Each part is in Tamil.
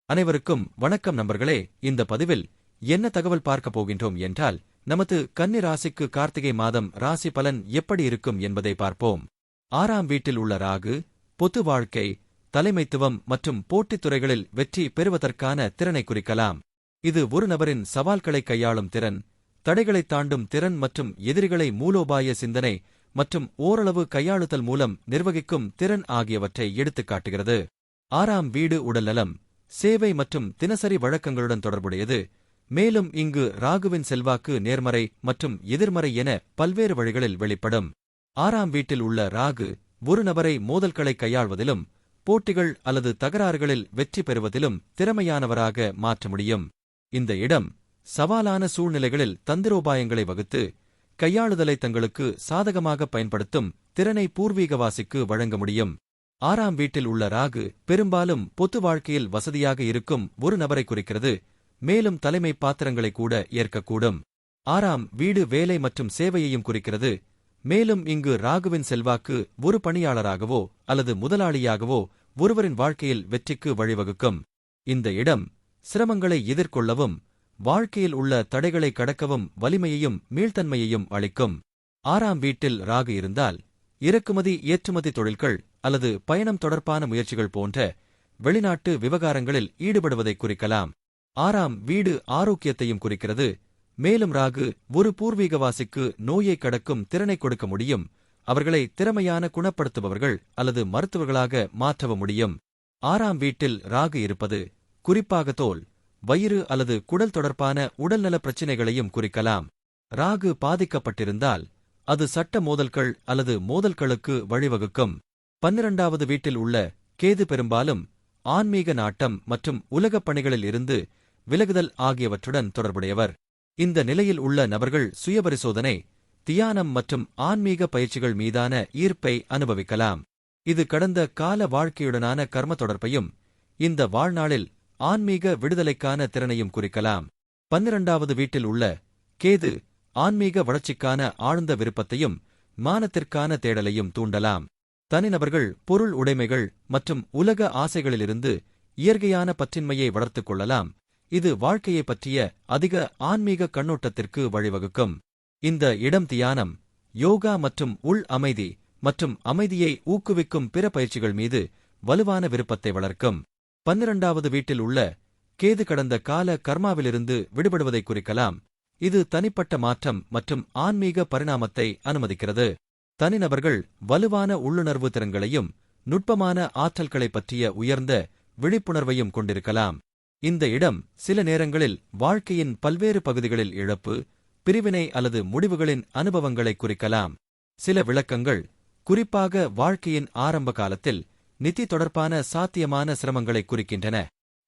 அனைவருக்கும் வணக்கம் நண்பர்களே. இந்த பதிவில் என்ன தகவல் பார்க்க போகின்றோம் என்றால், நமது கன்னி ராசிக்கு கார்த்திகை மாதம் ராசி பலன் எப்படி இருக்கும் என்பதை பார்ப்போம். 6ஆம் வீட்டில் உள்ள ராகு, பொது வாழ்க்கை, தலைமைத்துவம் மற்றும் போட்டித் துறைகளில் வெற்றி பெறுவதற்கான திறனை குறிக்கலாம். இது ஒரு நபரின் சவால்களை கையாளும் திறன், தடைகளை தாண்டும் திறன் மற்றும் எதிரிகளை மூலோபாய சிந்தனை மற்றும் ஓரளவு கையாளுதல் மூலம் நிர்வகிக்கும் திறன் ஆகியவற்றை எடுத்துக்காட்டுகிறது. 6ஆம் வீடு உடல்நலம், சேவை மற்றும் தினசரி வழக்கங்களுடன் தொடர்புடையது. மேலும் இங்கு ராகுவின் செல்வாக்கு நேர்மறை மற்றும் எதிர்மறை என பல்வேறு வழிகளில் வெளிப்படும். 6ஆம் வீட்டில் உள்ள ராகு ஒரு நபரை மோதல்களை கையாள்வதிலும் போட்டிகள் அல்லது தகராறுகளில் வெற்றி பெறுவதிலும் திறமையானவராக மாற்ற முடியும். இந்த இடம் சவாலான சூழ்நிலைகளில் தந்திரோபாயங்களை வகுத்து கையாளுதலை தங்களுக்கு சாதகமாக பயன்படுத்தும் திறனை பூர்வீகவாசிக்கு வழங்க முடியும். 6ஆம் வீட்டில் உள்ள ராகு பெரும்பாலும் பொது வாழ்க்கையில் வசதியாக இருக்கும் ஒரு நபரை குறிக்கிறது, மேலும் தலைமை பாத்திரங்களை கூட ஏற்கக்கூடும். 6ஆம் வீடு வேலை மற்றும் சேவையையும் குறிக்கிறது, மேலும் இங்கு ராகுவின் செல்வாக்கு ஒரு பணியாளராகவோ அல்லது முதலாளியாகவோ ஒருவரின் வாழ்க்கையில் வெற்றிக்கு வழிவகுக்கும். இந்த இடம் சிரமங்களை எதிர்கொள்ளவும் வாழ்க்கையில் உள்ள தடைகளை கடக்கவும் வலிமையையும் மீள்தன்மையையும் அளிக்கும். 6ஆம் வீட்டில் ராகு இருந்தால் இறக்குமதி ஏற்றுமதி தொழில்கள் அல்லது பயணம் தொடர்பான முயற்சிகள் போன்ற வெளிநாட்டு விவகாரங்களில் ஈடுபடுவதை குறிக்கலாம். 6ஆம் வீடு ஆரோக்கியத்தையும் குறிக்கிறது, மேலும் ராகு ஒரு பூர்வீகவாசிக்கு நோயை கடக்கும் திறனை கொடுக்க முடியும், அவர்களை திறமையான குணப்படுத்துபவர்கள் அல்லது மருத்துவர்களாக மாற்றவும் முடியும். 6ஆம் வீட்டில் ராகு இருப்பது குறிப்பாக தோல், வயிறு அல்லது குடல் தொடர்பான உடல்நல பிரச்சினைகளையும் குறிக்கலாம். ராகு பாதிக்கப்பட்டிருந்தால் அது சட்ட மோதல்கள் அல்லது மோதல்களுக்கு வழிவகுக்கும். 12வது வீட்டில் உள்ள கேது பெரும்பாலும் ஆன்மீக நாட்டம் மற்றும் உலகப் பணிகளில் இருந்து விலகுதல் ஆகியவற்றுடன் தொடர்புடையவர். இந்த நிலையில் உள்ள நபர்கள் சுயபரிசோதனை, தியானம் மற்றும் ஆன்மீக பயிற்சிகள் மீதான ஈர்ப்பை அனுபவிக்கலாம். இது கடந்த கால வாழ்க்கையுடனான கர்ம தொடர்பையும் இந்த வாழ்நாளில் ஆன்மீக விடுதலைக்கான திறனையும் குறிக்கலாம். 12வது வீட்டில் உள்ள கேது ஆன்மீக வளர்ச்சிக்கான ஆழ்ந்த விருப்பத்தையும் மானத்திற்கான தேடலையும் தூண்டலாம். தனிநபர்கள் பொருள் உடைமைகள் மற்றும் உலக ஆசைகளிலிருந்து இயற்கையான பற்றின்மையை வளர்த்துக் கொள்ளலாம், இது வாழ்க்கையைப் பற்றிய அதிக ஆன்மீக கண்ணோட்டத்திற்கு வழிவகுக்கும். இந்த இடம் தியானம், யோகா மற்றும் உள் அமைதி மற்றும் அமைதியை ஊக்குவிக்கும் பிற பயிற்சிகள் மீது வலுவான விருப்பத்தை வளர்க்கும். 12வது வீட்டில் உள்ள கேது கடந்த கால கர்மாவிலிருந்து விடுபடுவதை குறிக்கலாம், இது தனிப்பட்ட மாற்றம் மற்றும் ஆன்மீக பரிணாமத்தை அனுமதிக்கிறது. தனிநபர்கள் வலுவான உள்ளுணர்வு திறன்களையும் நுட்பமான ஆற்றல்களைப் பற்றிய உயர்ந்த விழிப்புணர்வையும் கொண்டிருக்கலாம். இந்த இடம் சில நேரங்களில் வாழ்க்கையின் பல்வேறு பகுதிகளில் இழப்பு, பிரிவினை அல்லது முடிவுகளின் அனுபவங்களை குறிக்கலாம். சில விளக்கங்கள் குறிப்பாக வாழ்க்கையின் ஆரம்ப காலத்தில் நிதி தொடர்பான சாத்தியமான சிரமங்களை குறிக்கின்றன.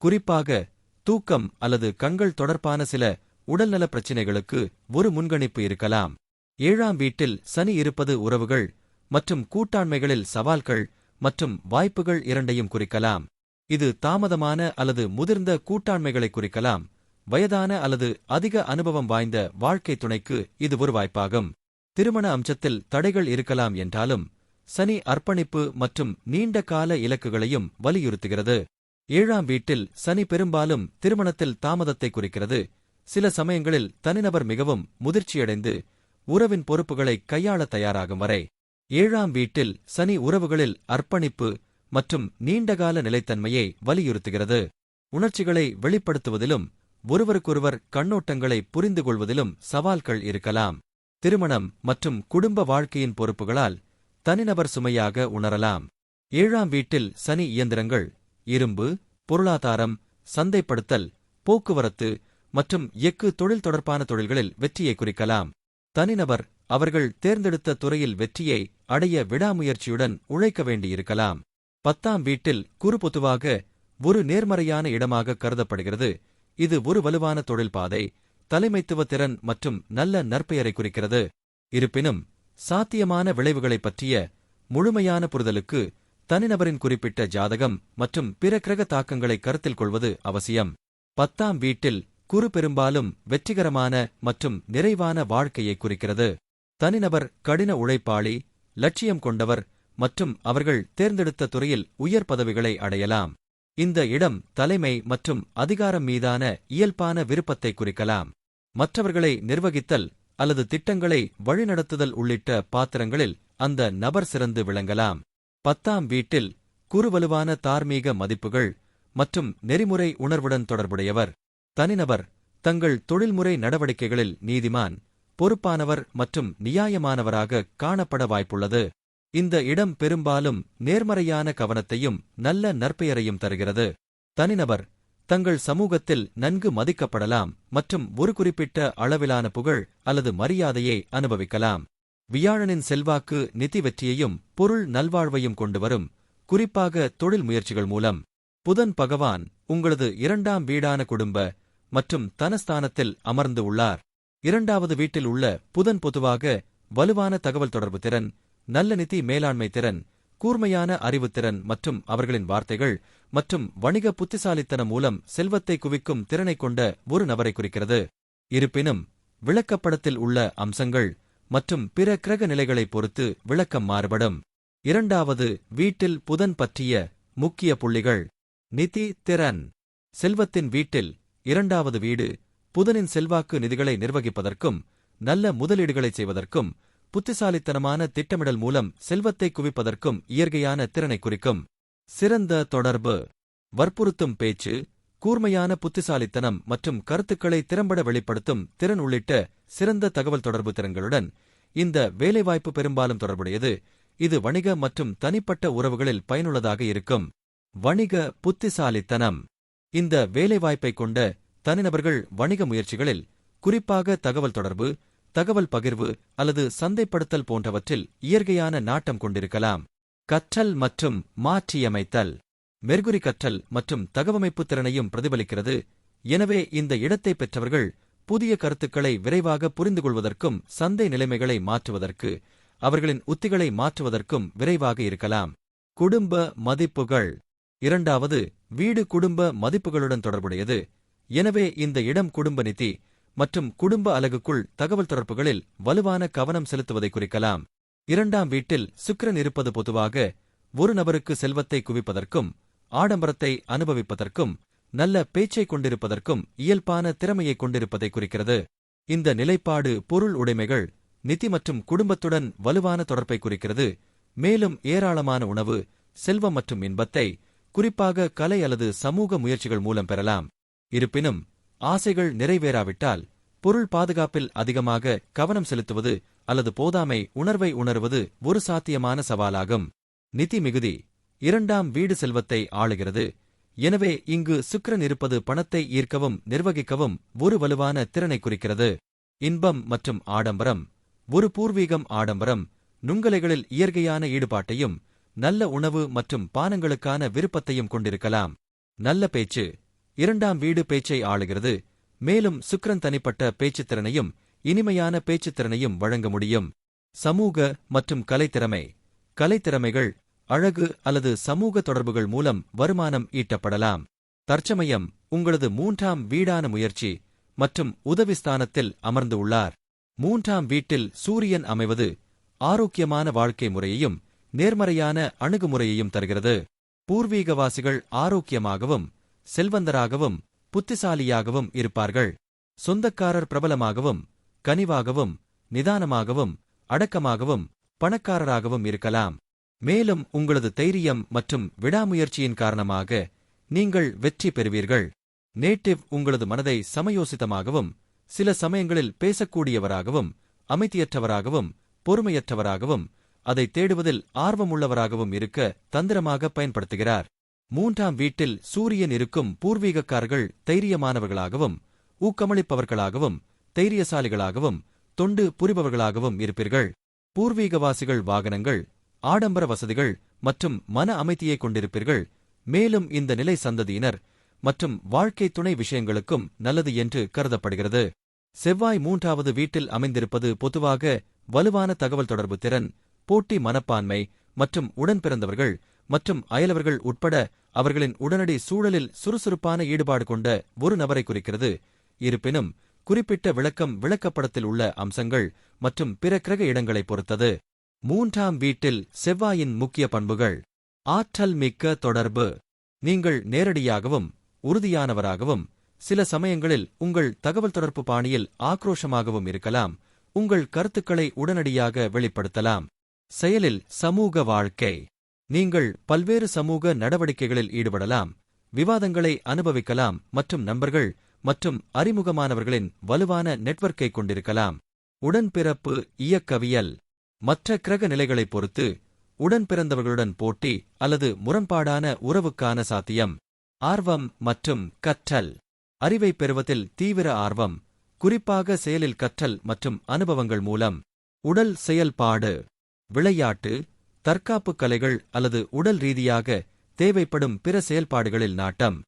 குறிப்பாக தூக்கம் அல்லது கண்கள் தொடர்பான சில உடல்நல பிரச்சினைகளுக்கு ஒரு முன்கணிப்பு இருக்கலாம். 7ஆம் வீட்டில் சனி இருப்பது உறவுகள் மற்றும் கூட்டாண்மைகளில் சவால்கள் மற்றும் வாய்ப்புகள் இரண்டையும் குறிக்கலாம். இது தாமதமான அல்லது முதிர்ந்த கூட்டாண்மைகளை குறிக்கலாம், வயதான அல்லது அதிக அனுபவம் வாய்ந்த வாழ்க்கை துணைக்கு இது ஒரு வாய்ப்பாகும். திருமண அம்சத்தில் தடைகள் இருக்கலாம் என்றாலும் சனி அர்ப்பணிப்பு மற்றும் நீண்ட கால இலக்குகளையும் வலியுறுத்துகிறது. 7ஆம் வீட்டில் சனி பெரும்பாலும் திருமணத்தில் தாமதத்தை குறிக்கிறது, சில சமயங்களில் தனிநபர் மிகவும் முதிர்ச்சியடைந்து உறவின் பொறுப்புகளை கையாள தயாராகும் வரை. 7ஆம் வீட்டில் சனி உறவுகளில் அர்ப்பணிப்பு மற்றும் நீண்டகால நிலைத்தன்மையை வலியுறுத்துகிறது. உணர்ச்சிகளை வெளிப்படுத்துவதிலும் ஒருவருக்கொருவர் கண்ணோட்டங்களை புரிந்து கொள்வதிலும் சவால்கள் இருக்கலாம். திருமணம் மற்றும் குடும்ப வாழ்க்கையின் பொறுப்புகளால் தனிநபர் சுமையாக உணரலாம். 7ஆம் வீட்டில் சனி இயந்திரங்கள், இரும்பு, பொருளாதாரம், சந்தைப்படுத்தல், போக்குவரத்து மற்றும் எஃகு தொழில் தொடர்பான தொழில்களில் வெற்றியை குறிக்கலாம். தனிநபர் அவர்கள் தேர்ந்தெடுத்த துறையில் வெற்றியை அடைய விடாமுயற்சியுடன் உழைக்க வேண்டியிருக்கலாம். 10ஆம் வீட்டில் குரு பொதுவாக ஒரு நேர்மறையான இடமாக கருதப்படுகிறது, இது ஒரு வலுவான தொழில் பாதை, தலைமைத்துவ திறன் மற்றும் நல்ல நற்பெயரை குறிக்கிறது. இருப்பினும் சாத்தியமான விளைவுகளைப் பற்றிய முழுமையான புரிதலுக்கு தனிநபரின் குறிப்பிட்ட ஜாதகம் மற்றும் பிற கிரக தாக்கங்களை கருத்தில் கொள்வது அவசியம். 10ஆம் வீட்டில் குரு பெரும்பாலும் வெற்றிகரமான மற்றும் நிறைவான வாழ்க்கையை குறிக்கிறது. தனிநபர் கடின உழைப்பாளி, லட்சியம் கொண்டவர் மற்றும் அவர்கள் தேர்ந்தெடுத்த துறையில் உயர் பதவிகளை அடையலாம். இந்த இடம் தலைமை மற்றும் அதிகாரம் மீதான இயல்பான விருப்பத்தை குறிக்கலாம். மற்றவர்களை நிர்வகித்தல் அல்லது திட்டங்களை வழிநடத்துதல் உள்ளிட்ட பாத்திரங்களில் அந்த நபர் சிறந்து விளங்கலாம். 10ஆம் வீட்டில் குறுவலுவான தார்மீக மதிப்புகள் மற்றும் நெறிமுறை உணர்வுடன் தொடர்புடையவர். தனிநபர் தங்கள் தொழில்முறை நடவடிக்கைகளில் நீதிமான், பொறுப்பானவர் மற்றும் நியாயமானவராக காணப்பட வாய்ப்புள்ளது. இந்த இடம் பெரும்பாலும் நேர்மறையான கவனத்தையும் நல்ல நற்பெயரையும் தருகிறது. தனிநபர் தங்கள் சமூகத்தில் நன்கு மதிக்கப்படலாம் மற்றும் ஒரு குறிப்பிட்ட அளவிலான புகழ் அல்லது மரியாதையை அனுபவிக்கலாம். வியாழனின் செல்வாக்கு நிதி வெற்றியையும் பொருள் நல்வாழ்வையும் கொண்டுவரும், குறிப்பாக தொழில் முயற்சிகள் மூலம். புதன் பகவான் உங்களது 2ஆம் வீடான குடும்ப மற்றும் தனஸ்தானத்தில் அமர்ந்து உள்ளார். 2வது வீட்டில் உள்ள புதன் பொதுவாக வலுவான தகவல் தொடர்பு திறன், நல்ல நிதி மேலாண்மை திறன், கூர்மையான அறிவுத்திறன் மற்றும் அவர்களின் வார்த்தைகள் மற்றும் வணிக புத்திசாலித்தனம் மூலம் செல்வத்தை குவிக்கும் திறனைக் கொண்ட ஒரு நபரை குறிக்கிறது. இருப்பினும் விளக்கப்படத்தில் உள்ள அம்சங்கள் மற்றும் பிற கிரக நிலைகளைப் பொறுத்து விளக்கம் மாறுபடும். 2வது வீட்டில் புதன் பற்றிய முக்கிய புள்ளிகள். நிதி திறன். செல்வத்தின் வீட்டில் 2வது வீடு புதனின் செல்வாக்கு நிதிகளை நிர்வகிப்பதற்கும் நல்ல முதலீடுகளைச் செய்வதற்கும் புத்திசாலித்தனமான திட்டமிடல் மூலம் செல்வத்தை குவிப்பதற்கும் இயற்கையான திறனை குறிக்கும். சிறந்த தொடர்பு. வற்புறுத்தும் பேச்சு, கூர்மையான புத்திசாலித்தனம் மற்றும் கருத்துக்களை திறம்பட வெளிப்படுத்தும் திறன் உள்ளிட்ட சிறந்த தகவல் தொடர்பு திறன்களுடன் இந்த வேலைவாய்ப்பு பெரும்பாலும் தொடர்புடையது. இது வணிக மற்றும் தனிப்பட்ட உறவுகளில் பயனுள்ளதாக இருக்கும். வணிக புத்திசாலித்தனம். இந்த வேலைவாய்ப்பைக் கொண்ட தனிநபர்கள் வணிக முயற்சிகளில், குறிப்பாக தகவல் தொடர்பு, தகவல் பகிர்வு அல்லது சந்தைப்படுத்தல் போன்றவற்றில் இயற்கையான நாட்டம் கொண்டிருக்கலாம். கற்றல் மற்றும் மாற்றியமைத்தல். மெர்குரி கற்றல் மற்றும் தகவமைப்பு திறனையும் பிரதிபலிக்கிறது. எனவே இந்த இடத்தை பெற்றவர்கள் புதிய கருத்துக்களை விரைவாக புரிந்துகொள்வதற்கும் சந்தை நிலைமைகளை மாற்றுவதற்கு அவர்களின் உத்திகளை மாற்றுவதற்கும் விரைவாக இருக்கலாம். குடும்ப மதிப்புகள். 2வது வீடு குடும்ப மதிப்புகளுடன் தொடர்புடையது. எனவே இந்த இடம் குடும்ப நிதி மற்றும் குடும்ப அலகுக்குள் தகவல் தொடர்புகளில் வலுவான கவனம் செலுத்துவதை குறிக்கலாம். 2ஆம் வீட்டில் சுக்கிரன் இருப்பது பொதுவாக ஒரு நபருக்கு செல்வத்தை குவிப்பதற்கும் ஆடம்பரத்தை அனுபவிப்பதற்கும் நல்ல பேச்சைக் கொண்டிருப்பதற்கும் இயல்பான திறமையைக் கொண்டிருப்பதை குறிக்கிறது. இந்த நிலைப்பாடு பொருள் உடைமைகள், நிதி மற்றும் குடும்பத்துடன் வலுவான தொடர்பை குறிக்கிறது. மேலும் ஏராளமான உணவு, செல்வம் மற்றும் இன்பத்தை, குறிப்பாக கலை அல்லது சமூக முயற்சிகள் மூலம் பெறலாம். இருப்பினும் ஆசைகள் நிறைவேறாவிட்டால் பொருள் பாதுகாப்பில் அதிகமாக கவனம் செலுத்துவது அல்லது போதாமை உணர்வை உணர்வது ஒரு சாத்தியமான சவாலாகும். நிதி மிகுதி. 2ஆம் வீடு செல்வத்தை ஆளுகிறது. எனவே இங்கு சுக்கிரன் இருப்பது பணத்தை ஈர்க்கவும் நிர்வகிக்கவும் ஒரு வலுவான திறனை குறிக்கிறது. இன்பம் மற்றும் ஆடம்பரம். ஒரு பூர்வீகம் ஆடம்பரம், நுங்கலைகளில் இயற்கையான ஈடுபாட்டையும் நல்ல உணவு மற்றும் பானங்களுக்கான விருப்பத்தையும் கொண்டிருக்கலாம். நல்ல பேச்சு. 2ஆம் வீடு பேச்சை ஆளுகிறது. மேலும் சுக்கிரன் தனிப்பட்ட பேச்சுத்திறனையும் இனிமையான பேச்சுத்திறனையும் வழங்க முடியும். சமூக மற்றும் கலைத்திறமை. கலைத்திறமைகள், அழகு அல்லது சமூக தொடர்புகள் மூலம் வருமானம் ஈட்டப்படலாம். தற்சமயம் உங்களது 3ஆம் வீடான முயற்சி மற்றும் உதவி ஸ்தானத்தில் அமர்ந்து உள்ளார். 3ஆம் வீட்டில் சூரியன் அமைவது ஆரோக்கியமான வாழ்க்கை முறையையும் நேர்மறையான அணுகுமுறையையும் தருகிறது. பூர்வீகவாசிகள் ஆரோக்கியமாகவும் செல்வந்தராகவும் புத்திசாலியாகவும் இருப்பார்கள். சொந்தக்காரர் பிரபலமாகவும் கனிவாகவும் நிதானமாகவும் அடக்கமாகவும் பணக்காரராகவும் இருக்கலாம். மேலும் உங்களது தைரியம் மற்றும் விடாமுயற்சியின் காரணமாக நீங்கள் வெற்றி பெறுவீர்கள். நேட்டிவ் உங்களது மனதை சமயோசிதமாகவும் சில சமயங்களில் பேசக்கூடியவராகவும் அமைதியற்றவராகவும் பொறுமையற்றவராகவும் அதை தேடுவதில் ஆர்வமுள்ளவராகவும் இருக்க தந்திரமாக பயன்படுத்துகிறார். 3ஆம் வீட்டில் சூரியன் இருக்கும் பூர்வீகக்காரர்கள் தைரியமானவர்களாகவும் ஊக்கமளிப்பவர்களாகவும் தைரியசாலிகளாகவும் தொண்டு புரிபவர்களாகவும் இருப்பீர்கள். பூர்வீகவாசிகள் வாகனங்கள், ஆடம்பர வசதிகள் மற்றும் மன அமைதியைக் கொண்டிருப்பீர்கள். மேலும் இந்த நிலை சந்ததியினர் மற்றும் வாழ்க்கை துணை விஷயங்களுக்கும் நல்லது என்று கருதப்படுகிறது. செவ்வாய் 3வது வீட்டில் அமைந்திருப்பது பொதுவாக வலுவான தகவல் தொடர்பு திறன், போட்டி மனப்பான்மை மற்றும் உடன்பிறந்தவர்கள் மற்றும் அயலவர்கள் உட்பட அவர்களின் உடனடி சூழலில் சுறுசுறுப்பான ஈடுபாடு கொண்ட ஒரு நபரை குறிக்கிறது. இருப்பினும் குறிப்பிட்ட விளக்கம் விளக்கப்படத்தில் உள்ள அம்சங்கள் மற்றும் பிற கிரக இடங்களைப் பொறுத்தது. 3ஆம் வீட்டில் செவ்வாயின் முக்கிய பண்புகள். ஆற்றல் மிக்க தொடர்பு. நீங்கள் நேரடியாகவும் உறுதியானவராகவும் சில சமயங்களில் உங்கள் தகவல் தொடர்பு பாணியில் ஆக்ரோஷமாகவும் இருக்கலாம். உங்கள் கருத்துக்களை உடனடியாக வெளிப்படுத்தலாம். செயலில் சமூக வாழ்க்கை. நீங்கள் பல்வேறு சமூக நடவடிக்கைகளில் ஈடுபடலாம், விவாதங்களை அனுபவிக்கலாம் மற்றும் நண்பர்கள் மற்றும் அறிமுகமானவர்களின் வலுவான நெட்வொர்க்கை கொண்டிருக்கலாம். உடன்பிறப்பு இயக்கவியல். மற்ற கிரக நிலைகளைப் பொறுத்து உடன்பிறந்தவர்களுடன் போட்டி அல்லது முரண்பாடான உறவுக்கான சாத்தியம். ஆர்வம் மற்றும் கற்றல். அறிவைப் பெறுவதில் தீவிர ஆர்வம், குறிப்பாக செயலில் கற்றல் மற்றும் அனுபவங்கள் மூலம். உடல் செயல்பாடு. விளையாட்டு, தற்காப்புக் கலைகள் அல்லது உடல் ரீதியாக தேவைப்படும் பிற செயல்பாடுகளில் நாட்டம்.